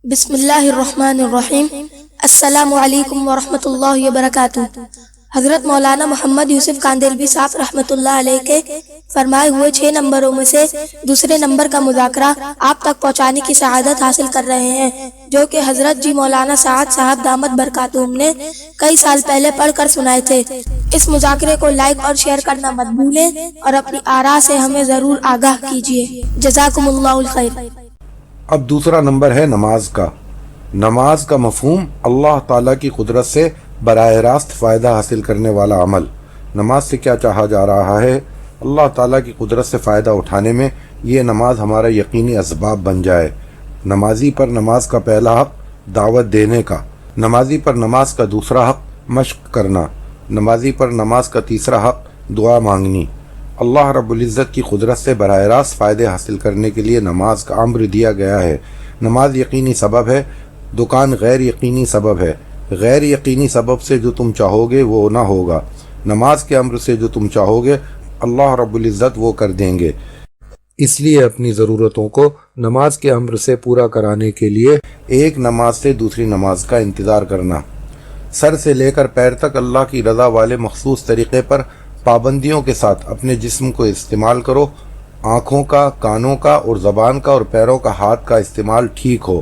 بسم اللہ الرحمن الرحیم۔ السلام علیکم ورحمۃ اللہ وبرکاتہ۔ حضرت مولانا محمد یوسف کاندیلوی صاحب رحمۃ اللہ علیہ کے فرمائے ہوئے 6 نمبروں میں سے دوسرے نمبر کا مذاکرہ آپ تک پہنچانے کی سعادت حاصل کر رہے ہیں، جو کہ حضرت جی مولانا سعد صاحب دامت برکاتہم نے کئی سال پہلے پڑھ کر سنائے تھے۔ اس مذاکرے کو لائک اور شیئر کرنا مت بھولیں اور اپنی آراء سے ہمیں ضرور آگاہ کیجیے۔ جزاکم اللہ الخیر۔ اب دوسرا نمبر ہے نماز کا۔ نماز کا مفہوم اللہ تعالیٰ کی قدرت سے براہ راست فائدہ حاصل کرنے والا عمل۔ نماز سے کیا چاہا جا رہا ہے؟ اللہ تعالیٰ کی قدرت سے فائدہ اٹھانے میں یہ نماز ہمارا یقینی اسباب بن جائے۔ نمازی پر نماز کا پہلا حق دعوت دینے کا، نمازی پر نماز کا دوسرا حق مشق کرنا، نمازی پر نماز کا تیسرا حق دعا مانگنی۔ اللہ رب العزت کی قدرت سے براہ راست فائدے حاصل کرنے کے لیے نماز کا امر دیا گیا ہے۔ نماز یقینی سبب ہے، دکان غیر یقینی سبب ہے۔ غیر یقینی سبب سے جو تم چاہو گے وہ نہ ہوگا، نماز کے امر سے جو تم چاہو گے اللہ رب العزت وہ کر دیں گے۔ اس لیے اپنی ضرورتوں کو نماز کے امر سے پورا کرانے کے لیے ایک نماز سے دوسری نماز کا انتظار کرنا۔ سر سے لے کر پیر تک اللہ کی رضا والے مخصوص طریقے پر پابندیوں کے ساتھ اپنے جسم کو استعمال کرو۔ آنکھوں کا، کانوں کا اور زبان کا اور پیروں کا، ہاتھ کا استعمال ٹھیک ہو۔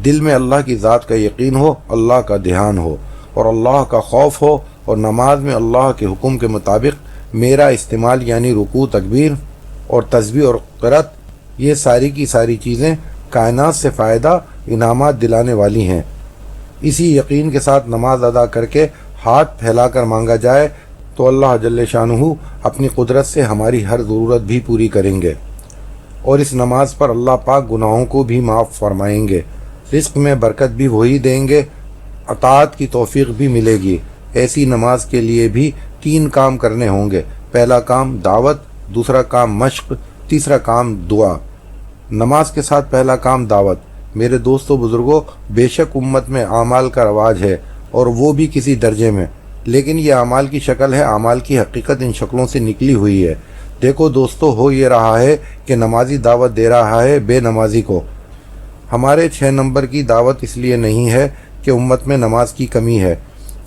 دل میں اللہ کی ذات کا یقین ہو، اللہ کا دھیان ہو اور اللہ کا خوف ہو، اور نماز میں اللہ کے حکم کے مطابق میرا استعمال یعنی رکوع، تکبیر اور تسبیح اور قرات، یہ ساری کی ساری چیزیں کائنات سے فائدہ انعامات دلانے والی ہیں۔ اسی یقین کے ساتھ نماز ادا کر کے ہاتھ پھیلا کر مانگا جائے تو اللہ جل شانہ اپنی قدرت سے ہماری ہر ضرورت بھی پوری کریں گے، اور اس نماز پر اللہ پاک گناہوں کو بھی معاف فرمائیں گے، رزق میں برکت بھی وہی دیں گے، اطاعت کی توفیق بھی ملے گی۔ ایسی نماز کے لیے بھی 3 کام کرنے ہوں گے۔ پہلا کام دعوت، دوسرا کام مشق، تیسرا کام دعا۔ نماز کے ساتھ پہلا کام دعوت۔ میرے دوستو بزرگوں، بے شک امت میں اعمال کا رواج ہے، اور وہ بھی کسی درجے میں، لیکن یہ اعمال کی شکل ہے، اعمال کی حقیقت ان شکلوں سے نکلی ہوئی ہے۔ دیکھو دوستو، ہو یہ رہا ہے کہ نمازی دعوت دے رہا ہے بے نمازی کو۔ ہمارے 6 نمبر کی دعوت اس لیے نہیں ہے کہ امت میں نماز کی کمی ہے،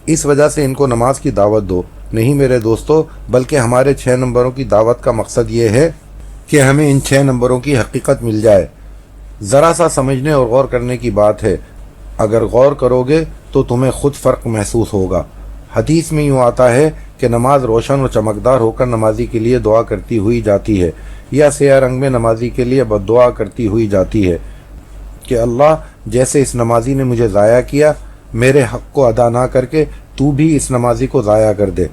اس وجہ سے ان کو نماز کی دعوت دو، نہیں میرے دوستو، بلکہ ہمارے 6 نمبروں کی دعوت کا مقصد یہ ہے کہ ہمیں ان 6 نمبروں کی حقیقت مل جائے۔ ذرا سا سمجھنے اور غور کرنے کی بات ہے، اگر غور کرو گے تو تمہیں خود فرق محسوس ہوگا۔ حدیث میں یوں آتا ہے کہ نماز روشن اور چمکدار ہو کر نمازی کے لیے دعا کرتی ہوئی جاتی ہے، یا سیاہ رنگ میں نمازی کے لیے بد دعا کرتی ہوئی جاتی ہے کہ اللہ، جیسے اس نمازی نے مجھے ضائع کیا، میرے حق کو ادا نہ کر کے تو بھی اس نمازی کو ضائع کر دے۔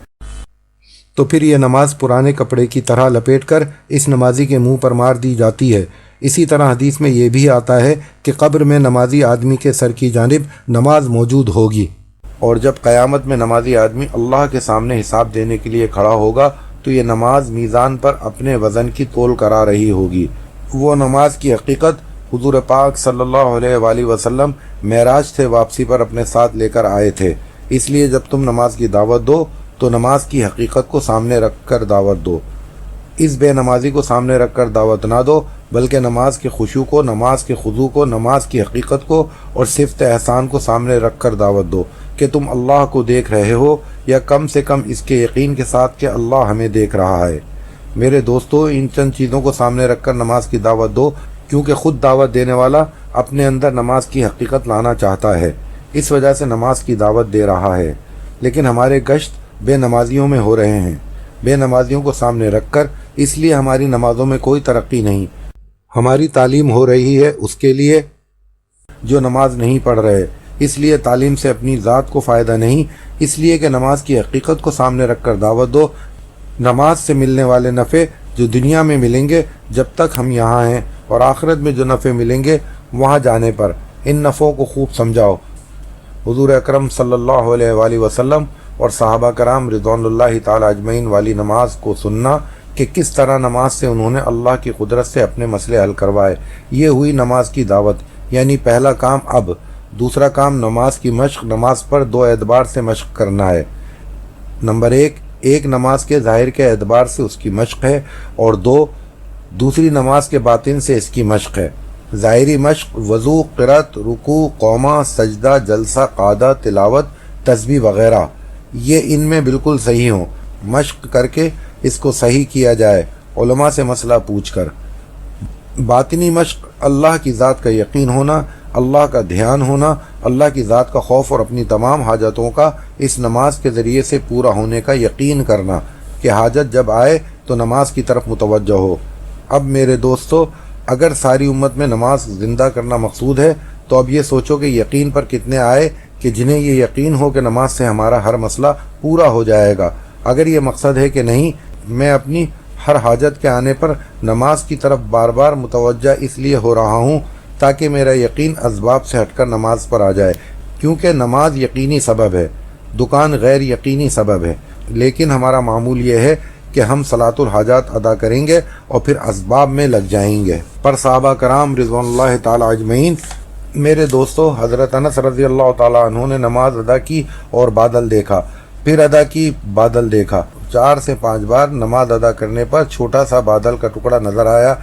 تو پھر یہ نماز پرانے کپڑے کی طرح لپیٹ کر اس نمازی کے منہ پر مار دی جاتی ہے۔ اسی طرح حدیث میں یہ بھی آتا ہے کہ قبر میں نمازی آدمی کے سر کی جانب نماز موجود ہوگی، اور جب قیامت میں نمازی آدمی اللہ کے سامنے حساب دینے کے لیے کھڑا ہوگا تو یہ نماز میزان پر اپنے وزن کی تول کرا رہی ہوگی۔ وہ نماز کی حقیقت حضور پاک صلی اللہ علیہ وآلہ وسلم معراج سے واپسی پر اپنے ساتھ لے کر آئے تھے۔ اس لیے جب تم نماز کی دعوت دو تو نماز کی حقیقت کو سامنے رکھ کر دعوت دو۔ اس بے نمازی کو سامنے رکھ کر دعوت نہ دو، بلکہ نماز کے خشوع کو، نماز کے خضوع کو، نماز کی حقیقت کو اور صفت احسان کو سامنے رکھ کر دعوت دو کہ تم اللہ کو دیکھ رہے ہو، یا کم سے کم اس کے یقین کے ساتھ کہ اللہ ہمیں دیکھ رہا ہے۔ میرے دوستو، ان چند چیزوں کو سامنے رکھ کر نماز کی دعوت دو، کیونکہ خود دعوت دینے والا اپنے اندر نماز کی حقیقت لانا چاہتا ہے، اس وجہ سے نماز کی دعوت دے رہا ہے۔ لیکن ہمارے گشت بے نمازیوں میں ہو رہے ہیں، بے نمازیوں کو سامنے رکھ کر، اس لیے ہماری نمازوں میں کوئی ترقی نہیں۔ ہماری تعلیم ہو رہی ہے اس کے لیے جو نماز نہیں پڑھ رہے، اس لیے تعلیم سے اپنی ذات کو فائدہ نہیں، اس لیے کہ نماز کی حقیقت کو سامنے رکھ کر دعوت دو۔ نماز سے ملنے والے نفع جو دنیا میں ملیں گے جب تک ہم یہاں ہیں، اور آخرت میں جو نفع ملیں گے وہاں جانے پر، ان نفعوں کو خوب سمجھاؤ۔ حضور اکرم صلی اللہ علیہ وآلہ وسلم اور صحابہ کرام رضوان اللہ تعالی اجمعین والی نماز کو سننا کہ کس طرح نماز سے انہوں نے اللہ کی قدرت سے اپنے مسئلے حل کروائے، یہ ہوئی نماز کی دعوت، یعنی پہلا کام۔ اب دوسرا کام نماز کی مشق۔ نماز پر 2 اعتبار سے مشق کرنا ہے۔ نمبر 1 نماز کے ظاہر کے اعتبار سے اس کی مشق ہے، اور 2 دوسری نماز کے باطن سے اس کی مشق ہے۔ ظاہری مشق وضو، قرأت، رکوع، قومہ، سجدہ، جلسہ، قعدہ، تلاوت، تسبیح وغیرہ یہ ان میں بالکل صحیح ہوں۔ مشق کر کے اس کو صحیح کیا جائے علماء سے مسئلہ پوچھ کر۔ باطنی مشق اللہ کی ذات کا یقین ہونا، اللہ کا دھیان ہونا، اللہ کی ذات کا خوف اور اپنی تمام حاجتوں کا اس نماز کے ذریعے سے پورا ہونے کا یقین کرنا کہ حاجت جب آئے تو نماز کی طرف متوجہ ہو۔ اب میرے دوستو، اگر ساری امت میں نماز زندہ کرنا مقصود ہے تو اب یہ سوچو کہ یقین پر کتنے آئے کہ جنہیں یہ یقین ہو کہ نماز سے ہمارا ہر مسئلہ پورا ہو جائے گا۔ اگر یہ مقصد ہے کہ نہیں، میں اپنی ہر حاجت کے آنے پر نماز کی طرف بار بار متوجہ اس لیے ہو رہا ہوں تاکہ میرا یقین اسباب سے ہٹ کر نماز پر آ جائے، کیونکہ نماز یقینی سبب ہے، دکان غیر یقینی سبب ہے۔ لیکن ہمارا معمول یہ ہے کہ ہم صلاۃ الحاجات ادا کریں گے اور پھر اسباب میں لگ جائیں گے۔ پر صحابہ کرام رضوان اللہ تعالی اجمعین، میرے دوستو، حضرت انس رضی اللہ تعالی عنہ نے نماز ادا کی اور بادل دیکھا، پھر ادا کی، بادل دیکھا۔ 4 سے 5 بار نماز ادا کرنے پر چھوٹا سا بادل کا ٹکڑا نظر آیا،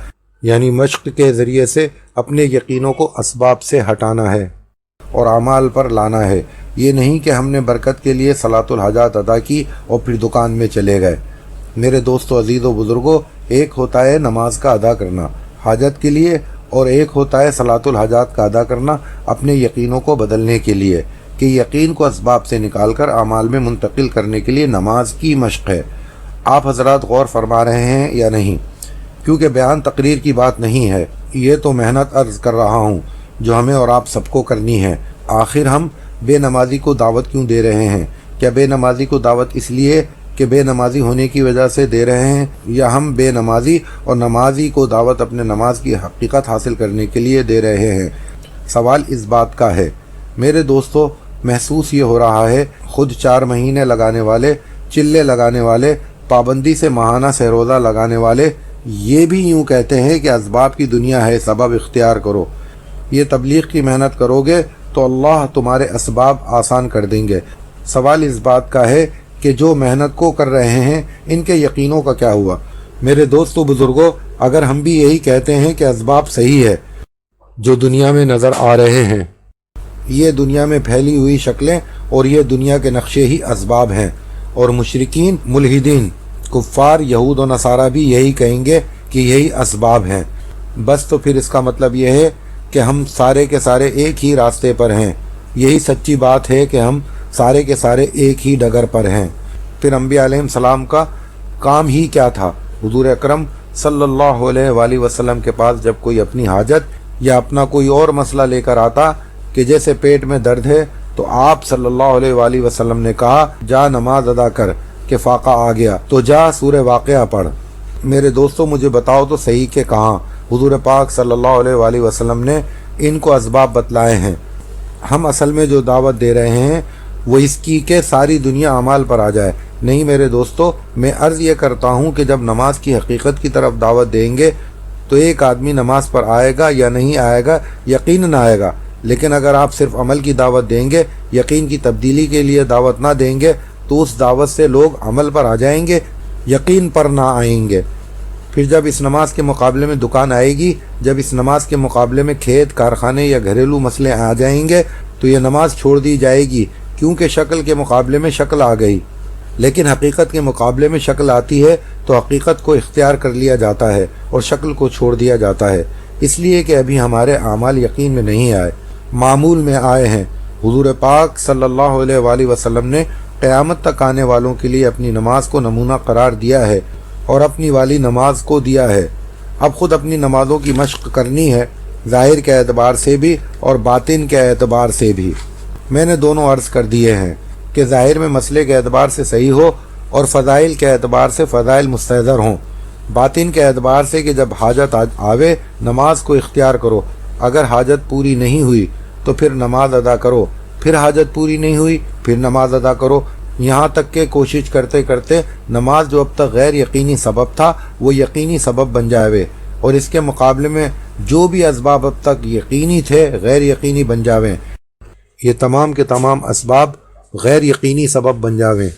یعنی مشق کے ذریعے سے اپنے یقینوں کو اسباب سے ہٹانا ہے اور اعمال پر لانا ہے۔ یہ نہیں کہ ہم نے برکت کے لیے صلاۃ الحاجات ادا کی اور پھر دکان میں چلے گئے۔ میرے دوستو عزیز و بزرگوں، ایک ہوتا ہے نماز کا ادا کرنا حاجت کے لیے، اور ایک ہوتا ہے صلاۃ الحاجات کا ادا کرنا اپنے یقینوں کو بدلنے کے لیے، کہ یقین کو اسباب سے نکال کر اعمال میں منتقل کرنے کے لیے نماز کی مشق ہے۔ آپ حضرات غور فرما رہے ہیں یا نہیں؟ کیونکہ بیان تقریر کی بات نہیں ہے، یہ تو محنت عرض کر رہا ہوں جو ہمیں اور آپ سب کو کرنی ہے۔ آخر ہم بے نمازی کو دعوت کیوں دے رہے ہیں؟ کیا بے نمازی کو دعوت اس لیے کہ بے نمازی ہونے کی وجہ سے دے رہے ہیں، یا ہم بے نمازی اور نمازی کو دعوت اپنے نماز کی حقیقت حاصل کرنے کے لیے دے رہے ہیں؟ سوال اس بات کا ہے میرے دوستو، محسوس یہ ہو رہا ہے خود 4 مہینے لگانے والے، چلے لگانے والے، پابندی سے ماہانہ سہروزہ لگانے والے یہ بھی یوں کہتے ہیں کہ اسباب کی دنیا ہے، سبب اختیار کرو۔ یہ تبلیغ کی محنت کرو گے تو اللہ تمہارے اسباب آسان کر دیں گے۔ سوال اس بات کا ہے کہ جو محنت کو کر رہے ہیں ان کے یقینوں کا کیا ہوا؟ میرے دوستو بزرگوں، اگر ہم بھی یہی کہتے ہیں کہ اسباب صحیح ہے جو دنیا میں نظر آ رہے ہیں، یہ دنیا میں پھیلی ہوئی شکلیں اور یہ دنیا کے نقشے ہی اسباب ہیں، اور مشرکین، ملحدین، کفار، یہود و نصارہ بھی یہی کہیں گے کہ یہی اسباب ہیں، بس تو پھر اس کا مطلب یہ ہے کہ ہم سارے کے سارے ایک ہی راستے پر ہیں۔ یہی سچی بات ہے کہ ہم سارے کے سارے ایک ہی ڈگر پر ہیں۔ پھر انبیاء علیہ السلام کا کام ہی کیا تھا؟ حضور اکرم صلی اللہ علیہ وآلہ وسلم کے پاس جب کوئی اپنی حاجت یا اپنا کوئی اور مسئلہ لے کر آتا کہ جیسے پیٹ میں درد ہے، تو آپ صلی اللہ علیہ وآلہ وسلم نے کہا جا نماز ادا کر کہ فاقہ آ گیا، تو جا سورہ واقعہ پڑھ۔ میرے دوستو مجھے بتاؤ تو صحیح کہ کہاں حضور پاک صلی اللہ علیہ وآلہ وسلم نے ان کو اسباب بتلائے ہیں؟ ہم اصل میں جو دعوت دے رہے ہیں وہ اس کی کہ ساری دنیا اعمال پر آ جائے۔ نہیں میرے دوستو، میں عرض یہ کرتا ہوں کہ جب نماز کی حقیقت کی طرف دعوت دیں گے تو ایک آدمی نماز پر آئے گا یا نہیں آئے گا، یقیناً آئے گا، لیکن اگر آپ صرف عمل کی دعوت دیں گے، یقین کی تبدیلی کے لیے دعوت نہ دیں گے، تو اس دعوت سے لوگ عمل پر آ جائیں گے، یقین پر نہ آئیں گے۔ پھر جب اس نماز کے مقابلے میں دکان آئے گی، جب اس نماز کے مقابلے میں کھیت، کارخانے یا گھریلو مسئلے آ جائیں گے، تو یہ نماز چھوڑ دی جائے گی، کیونکہ شکل کے مقابلے میں شکل آ گئی۔ لیکن حقیقت کے مقابلے میں شکل آتی ہے تو حقیقت کو اختیار کر لیا جاتا ہے اور شکل کو چھوڑ دیا جاتا ہے، اس لیے کہ ابھی ہمارے اعمال یقین میں نہیں آئے، معمول میں آئے ہیں۔ حضور پاک صلی اللہ علیہ وآلہ وسلم نے قیامت تک آنے والوں کے لیے اپنی نماز کو نمونہ قرار دیا ہے اور اپنی والی نماز کو دیا ہے۔ اب خود اپنی نمازوں کی مشق کرنی ہے، ظاہر کے اعتبار سے بھی اور باطن کے اعتبار سے بھی۔ میں نے دونوں عرض کر دیے ہیں کہ ظاہر میں مسئلے کے اعتبار سے صحیح ہو اور فضائل کے اعتبار سے فضائل مستحضر ہوں، باطن کے اعتبار سے کہ جب حاجت آوے نماز کو اختیار کرو، اگر حاجت پوری نہیں ہوئی تو پھر نماز ادا کرو، پھر حاجت پوری نہیں ہوئی پھر نماز ادا کرو، یہاں تک کہ کوشش کرتے کرتے نماز جو اب تک غیر یقینی سبب تھا وہ یقینی سبب بن جاوے، اور اس کے مقابلے میں جو بھی اسباب اب تک یقینی تھے غیر یقینی بن جاویں، یہ تمام کے تمام اسباب غیر یقینی سبب بن جاویں۔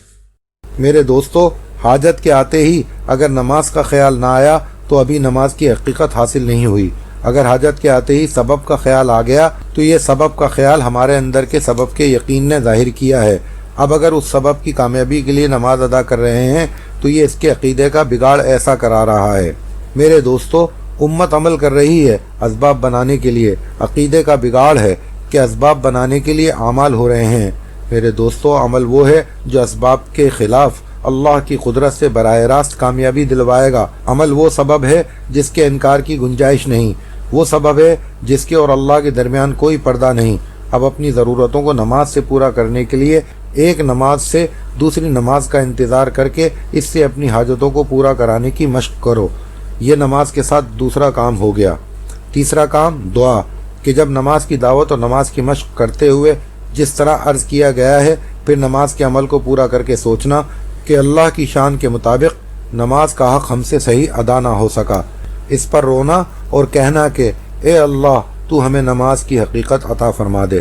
میرے دوستو، حاجت کے آتے ہی اگر نماز کا خیال نہ آیا تو ابھی نماز کی حقیقت حاصل نہیں ہوئی۔ اگر حاجت کے آتے ہی سبب کا خیال آ گیا تو یہ سبب کا خیال ہمارے اندر کے سبب کے یقین نے ظاہر کیا ہے۔ اب اگر اس سبب کی کامیابی کے لیے نماز ادا کر رہے ہیں تو یہ اس کے عقیدے کا بگاڑ ایسا کرا رہا ہے۔ میرے دوستو، امت عمل کر رہی ہے اسباب بنانے کے لیے، عقیدے کا بگاڑ ہے کہ اسباب بنانے کے لیے اعمال ہو رہے ہیں۔ میرے دوستو، عمل وہ ہے جو اسباب کے خلاف اللہ کی قدرت سے براہ راست کامیابی دلوائے گا۔ عمل وہ سبب ہے جس کے انکار کی گنجائش نہیں، وہ سبب ہے جس کے اور اللہ کے درمیان کوئی پردہ نہیں۔ اب اپنی ضرورتوں کو نماز سے پورا کرنے کے لیے ایک نماز سے دوسری نماز کا انتظار کر کے اس سے اپنی حاجتوں کو پورا کرانے کی مشق کرو۔ یہ نماز کے ساتھ دوسرا کام ہو گیا۔ تیسرا کام دعا، کہ جب نماز کی دعوت اور نماز کی مشق کرتے ہوئے جس طرح عرض کیا گیا ہے، پھر نماز کے عمل کو پورا کر کے سوچنا کہ اللہ کی شان کے مطابق نماز کا حق ہم سے صحیح ادا نہ ہو سکا، اس پر رونا اور کہنا کہ اے اللہ تو ہمیں نماز کی حقیقت عطا فرما دے۔